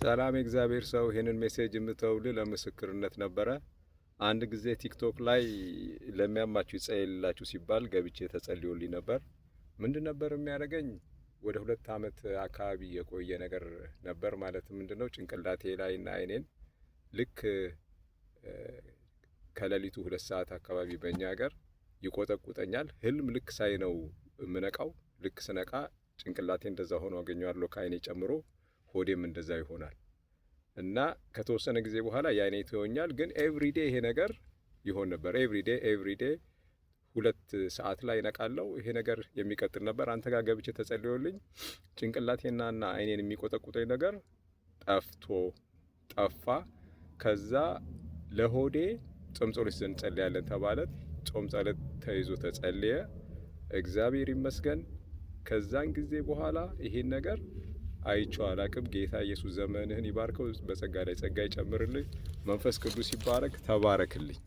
ሰላም የእግዚአብሔር ሰው ይሄንን ሜሴጅ የምተውልህ ለምስክርነት ነበረ። አንድ ጊዜ ቲክቶክ ላይ ለሚያማችሁ ይጸልይላችሁ ሲባል ገብቼ ተጸልዮልኝ ነበር። ምንድን ነበር የሚያደርገኝ? ወደ 2 አመት አካባቢ የቆየ ነገር ነበር። ማለት ምንድነው ጭንቅላቴ ላይና አይኔን ልክ ከሌሊቱ 2 ሰዓት አካባቢ በእኛ ሀገር ይቆጠቁጠኛል። ህልም ልክ ሳይ ነው የምነቃው። ልክ ስነቃ ጭንቅላቴ እንደዛ ሆኖ አገኘዋለሁ ከአይኔ ጨምሮ፣ ሆዴም እንደዛ ይሆናል። እና ከተወሰነ ጊዜ በኋላ የአይኔ ይተወኛል። ግን ኤቭሪዴ ይሄ ነገር ይሆን ነበር። ኤቭሪዴ 2 ሰዓት ላይ ነቃለው። ይሄ ነገር የሚቀጥል ነበር። አንተ ጋር ገብቼ ተጸልዮልኝ ጭንቅላቴና አይኔን የሚቆጠቁጠኝ ነገር ጠፋ። ከዛ ለሆዴ ጾም ጸሎት እንጸልያለን ተባለ። ጾም ጸሎት ተይዞ ተጸለየ። እግዚአብሔር ይመስገን። ከዛን ጊዜ በኋላ ይሄን ነገር አይቼው አላቅም። ጌታ ኢየሱስ ዘመንህን ይባርከው፣ በጸጋ ላይ ጸጋ ይጨምርልኝ። መንፈስ ቅዱስ ይባረክ። ተባረክልኝ።